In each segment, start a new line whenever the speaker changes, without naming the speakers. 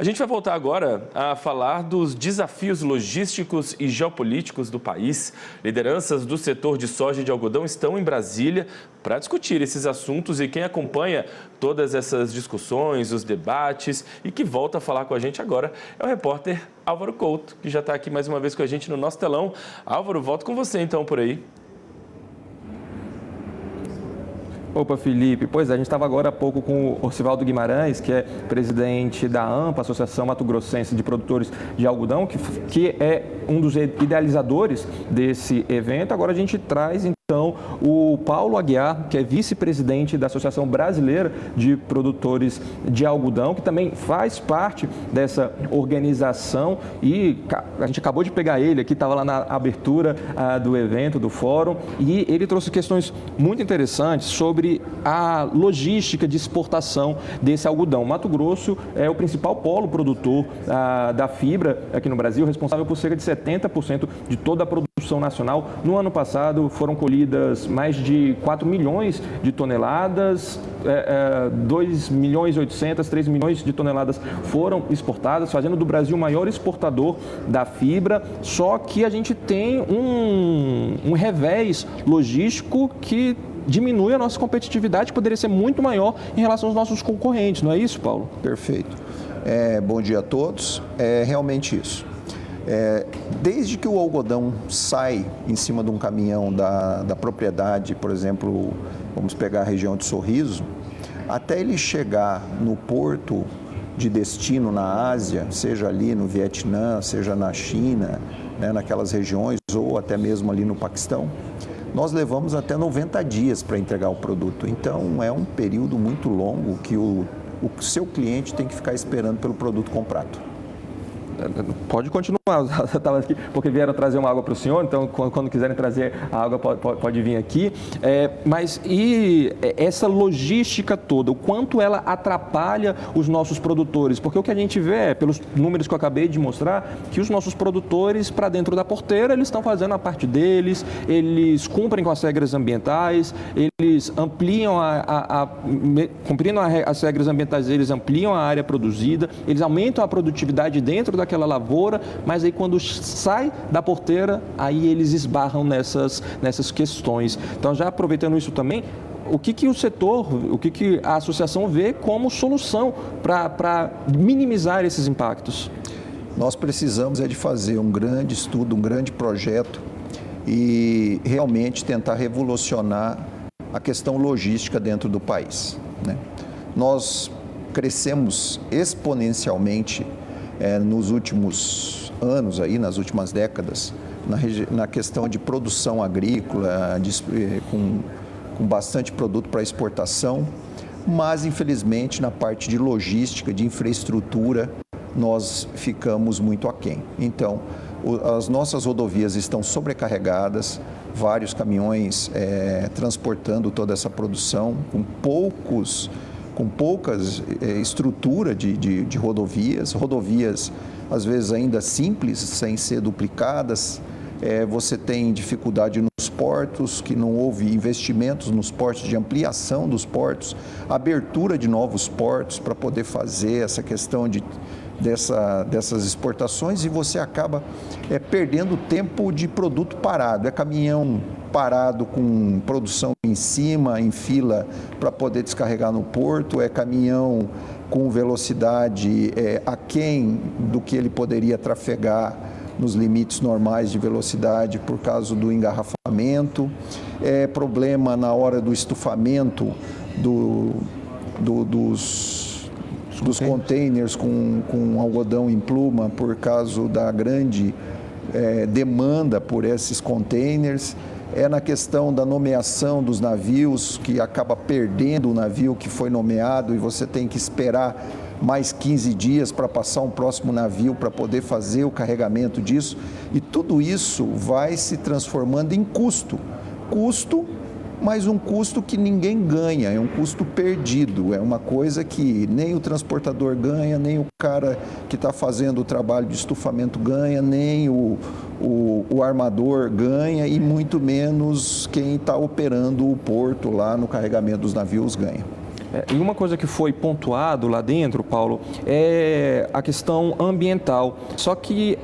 A gente vai voltar agora a falar dos desafios logísticos e geopolíticos do país. Lideranças do setor de soja e de algodão estão em Brasília para discutir esses assuntos, e quem acompanha todas essas discussões, os debates e que volta a falar com a gente agora é o repórter Álvaro Couto, que já está aqui mais uma vez com a gente no nosso telão. Álvaro, volto com você então por aí.
Opa, Felipe. Pois é, a gente estava agora há pouco com o Orcivaldo Guimarães, que é presidente da AMPA, Associação Mato Grossense de Produtores de Algodão, que é um dos idealizadores desse evento. Agora a gente traz, então, o Paulo Aguiar, que é vice-presidente da Associação Brasileira de Produtores de Algodão, que também faz parte dessa organização, e a gente acabou de pegar ele aqui, estava lá na abertura do evento, do fórum, e ele trouxe questões muito interessantes sobre a logística de exportação desse algodão. Mato Grosso é o principal polo produtor da fibra aqui no Brasil, responsável por cerca de 70% de toda a produção nacional. No ano passado foram colhidas mais de 4 milhões de toneladas, 2 milhões e 800, 3 milhões de toneladas foram exportadas, fazendo do Brasil o maior exportador da fibra. Só que a gente tem um revés logístico que diminui a nossa competitividade, que poderia ser muito maior em relação aos nossos concorrentes, não é isso, Paulo?
Perfeito. Bom dia a todos. É realmente isso. Desde que o algodão sai em cima de um caminhão da propriedade, por exemplo, vamos pegar a região de Sorriso, até ele chegar no porto de destino na Ásia, seja ali no Vietnã, seja na China, né, naquelas regiões, ou até mesmo ali no Paquistão, nós levamos até 90 dias para entregar o produto. Então, é um período muito longo que o seu cliente tem que ficar esperando pelo produto comprado.
Pode continuar, eu estava aqui porque vieram trazer uma água para o senhor, então quando quiserem trazer a água pode vir aqui. Mas e essa logística toda, o quanto ela atrapalha os nossos produtores? Porque o que a gente vê, pelos números que eu acabei de mostrar, que os nossos produtores, para dentro da porteira, eles estão fazendo a parte deles, eles cumprem com as regras ambientais, eles ampliam cumprindo as regras ambientais, eles ampliam a área produzida, eles aumentam a produtividade dentro daquela lavoura, mas aí quando sai da porteira, aí eles esbarram nessas questões. Então, já aproveitando isso também, o que o setor, o que a associação vê como solução para minimizar esses impactos?
Nós precisamos de fazer um grande estudo, um grande projeto e realmente tentar revolucionar a questão logística dentro do país, né? Nós crescemos exponencialmente nos últimos anos, nas últimas décadas, na questão de produção agrícola, com bastante produto para exportação, mas infelizmente na parte de logística, de infraestrutura, nós ficamos muito aquém. Então, as nossas rodovias estão sobrecarregadas, vários caminhões transportando toda essa produção, com poucas estrutura de rodovias às vezes ainda simples, sem ser duplicadas. Você tem dificuldade nos portos, que não houve investimentos nos portos, de ampliação dos portos, abertura de novos portos para poder fazer essa questão dessas exportações, e você acaba perdendo tempo de produto parado. É caminhão parado com produção em cima, em fila, para poder descarregar no porto, é caminhão com velocidade aquém do que ele poderia trafegar nos limites normais de velocidade por causa do engarrafamento, problema na hora do estufamento dos containers com algodão em pluma por causa da grande demanda por esses containers. Na questão da nomeação dos navios, que acaba perdendo o navio que foi nomeado e você tem que esperar mais 15 dias para passar um próximo navio para poder fazer o carregamento disso. E tudo isso vai se transformando em custo, mas um custo que ninguém ganha, é um custo perdido, é uma coisa que nem o transportador ganha, nem o cara que está fazendo o trabalho de estufamento ganha, nem o armador ganha, e muito menos quem está operando o porto lá no carregamento dos navios ganha.
E uma coisa que foi pontuado lá dentro, Paulo, é a questão ambiental. Só que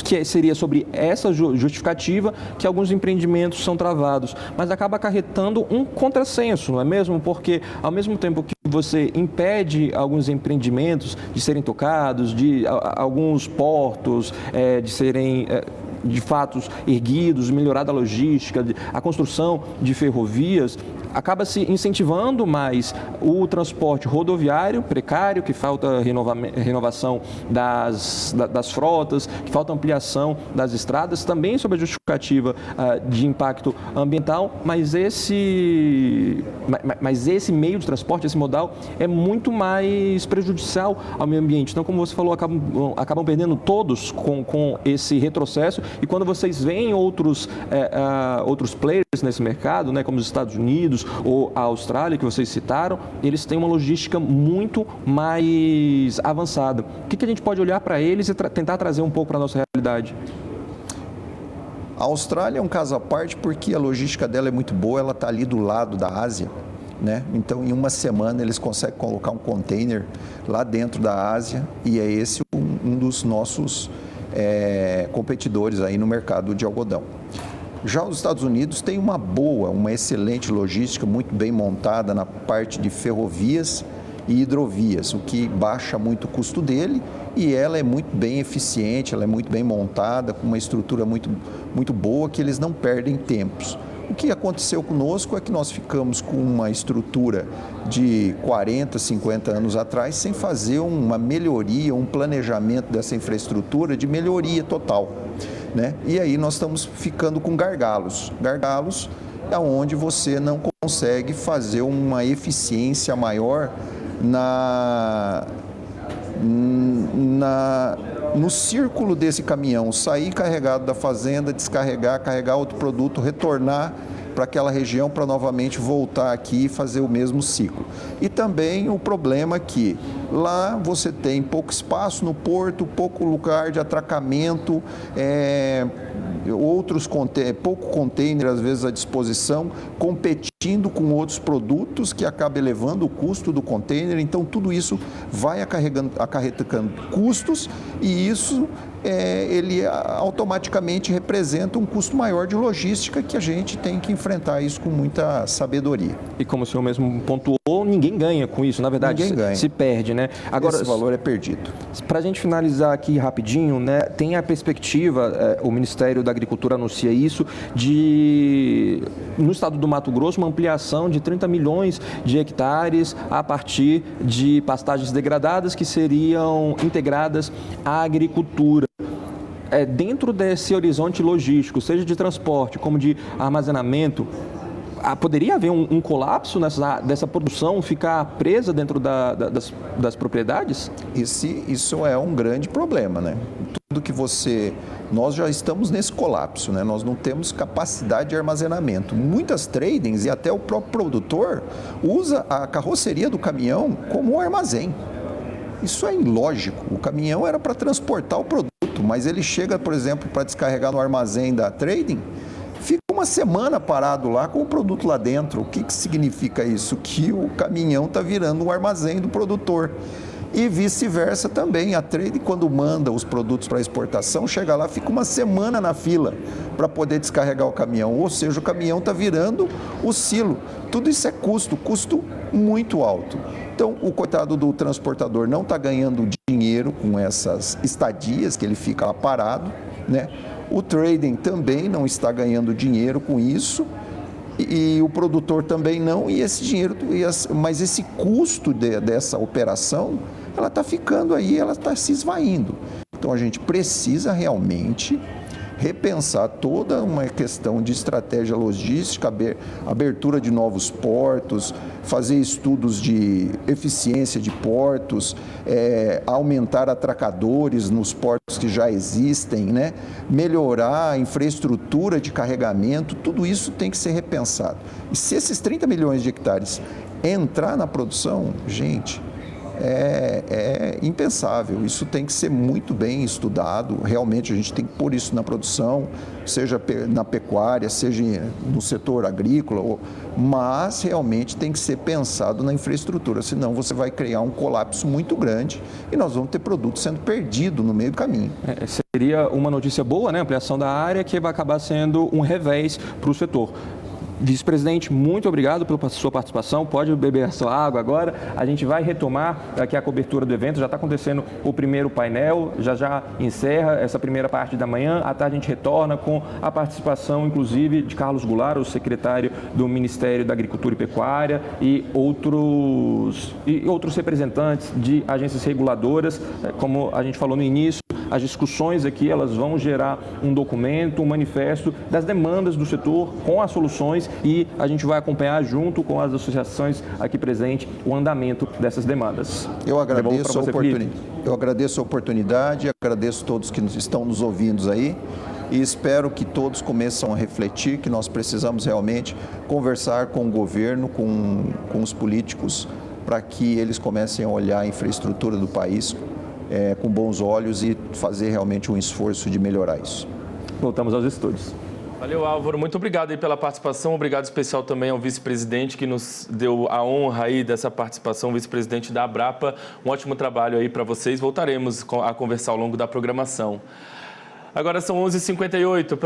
que seria sobre essa justificativa que alguns empreendimentos são travados, mas acaba acarretando um contrassenso, não é mesmo? Porque ao mesmo tempo que você impede alguns empreendimentos de serem tocados, de alguns portos de serem de fato erguidos, melhorada a logística, a construção de ferrovias, acaba se incentivando mais o transporte rodoviário precário, que falta renovação das frotas, que falta ampliação das estradas, também sob a justificativa de impacto ambiental, mas esse meio de transporte, esse modal, é muito mais prejudicial ao meio ambiente. Então, como você falou, acabam perdendo todos com esse retrocesso, e quando vocês veem outros players nesse mercado, né, como os Estados Unidos ou a Austrália, que vocês citaram, eles têm uma logística muito mais avançada. O que a gente pode olhar para eles e tentar trazer um pouco para a nossa realidade?
A Austrália é um caso à parte porque a logística dela é muito boa, ela está ali do lado da Ásia, né? Então, em uma semana, eles conseguem colocar um container lá dentro da Ásia, e é esse um dos nossos competidores aí no mercado de algodão. Já os Estados Unidos têm uma excelente logística, muito bem montada na parte de ferrovias e hidrovias, o que baixa muito o custo dele, e ela é muito bem eficiente, ela é muito bem montada, com uma estrutura muito, muito boa, que eles não perdem tempos. O que aconteceu conosco é que nós ficamos com uma estrutura de 40, 50 anos atrás sem fazer uma melhoria, um planejamento dessa infraestrutura de melhoria total, né? E aí nós estamos ficando com gargalos. Gargalos é onde você não consegue fazer uma eficiência maior no círculo desse caminhão, sair carregado da fazenda, descarregar, carregar outro produto, retornar para aquela região para novamente voltar aqui e fazer o mesmo ciclo. E também o problema que lá você tem pouco espaço no porto, pouco lugar de atracamento, pouco container às vezes à disposição, competindo com outros produtos que acaba elevando o custo do container. Então tudo isso vai acarretando custos, e isso ele automaticamente representa um custo maior de logística, que a gente tem que enfrentar isso com muita sabedoria.
E como o senhor mesmo pontuou, ninguém ganha com isso, na verdade se perde, né? Agora,
esse valor é perdido.
Para a gente finalizar aqui rapidinho, né, tem a perspectiva, o Ministério da Agricultura anuncia isso, no estado do Mato Grosso, uma ampliação de 30 milhões de hectares a partir de pastagens degradadas que seriam integradas à agricultura. Dentro desse horizonte logístico, seja de transporte como de armazenamento, poderia haver um colapso dessa produção, ficar presa dentro das propriedades?
Isso é um grande problema, né? Tudo que nós já estamos nesse colapso, né? Nós não temos capacidade de armazenamento. Muitas tradings e até o próprio produtor usa a carroceria do caminhão como um armazém. Isso é ilógico. O caminhão era para transportar o produto, mas ele chega, por exemplo, para descarregar no armazém da trading, fica uma semana parado lá com o produto lá dentro. O que significa isso? Que o caminhão está virando um armazém do produtor. E vice-versa também. A trading, quando manda os produtos para exportação, chega lá, fica uma semana na fila para poder descarregar o caminhão. Ou seja, o caminhão está virando o silo. Tudo isso é custo muito alto. Então, o coitado do transportador não está ganhando dinheiro com essas estadias que ele fica lá parado, né? O trading também não está ganhando dinheiro com isso, e o produtor também não, e esse dinheiro, mas esse custo dessa operação, ela está ficando aí, ela está se esvaindo. Então, a gente precisa realmente repensar toda uma questão de estratégia logística, abertura de novos portos, fazer estudos de eficiência de portos, aumentar atracadores nos portos que já existem, né? Melhorar a infraestrutura de carregamento, tudo isso tem que ser repensado. E se esses 30 milhões de hectares entrar na produção, gente, é impensável. Isso tem que ser muito bem estudado. Realmente a gente tem que pôr isso na produção, seja na pecuária, seja no setor agrícola, mas realmente tem que ser pensado na infraestrutura, senão você vai criar um colapso muito grande e nós vamos ter produto sendo perdido no meio do caminho.
Seria uma notícia boa, né? Ampliação da área, que vai acabar sendo um revés para o setor. Vice-presidente, muito obrigado pela sua participação. Pode beber a sua água agora. A gente vai retomar aqui a cobertura do evento. Já está acontecendo o primeiro painel, já encerra essa primeira parte da manhã. À tarde a gente retorna com a participação, inclusive, de Carlos Goulart, o secretário do Ministério da Agricultura e Pecuária, e outros representantes de agências reguladoras. Como a gente falou no início, as discussões aqui elas vão gerar um documento, um manifesto das demandas do setor com as soluções, e a gente vai acompanhar junto com as associações aqui presentes o andamento dessas demandas.
Eu agradeço a oportunidade, agradeço a todos que estão nos ouvindo aí e espero que todos começam a refletir que nós precisamos realmente conversar com o governo, com os políticos, para que eles comecem a olhar a infraestrutura do país com bons olhos e fazer realmente um esforço de melhorar isso.
Voltamos aos estúdios.
Valeu, Álvaro. Muito obrigado aí pela participação. Obrigado especial também ao vice-presidente que nos deu a honra aí dessa participação, vice-presidente da Abrapa. Um ótimo trabalho aí para vocês. Voltaremos a conversar ao longo da programação. Agora são 11h58.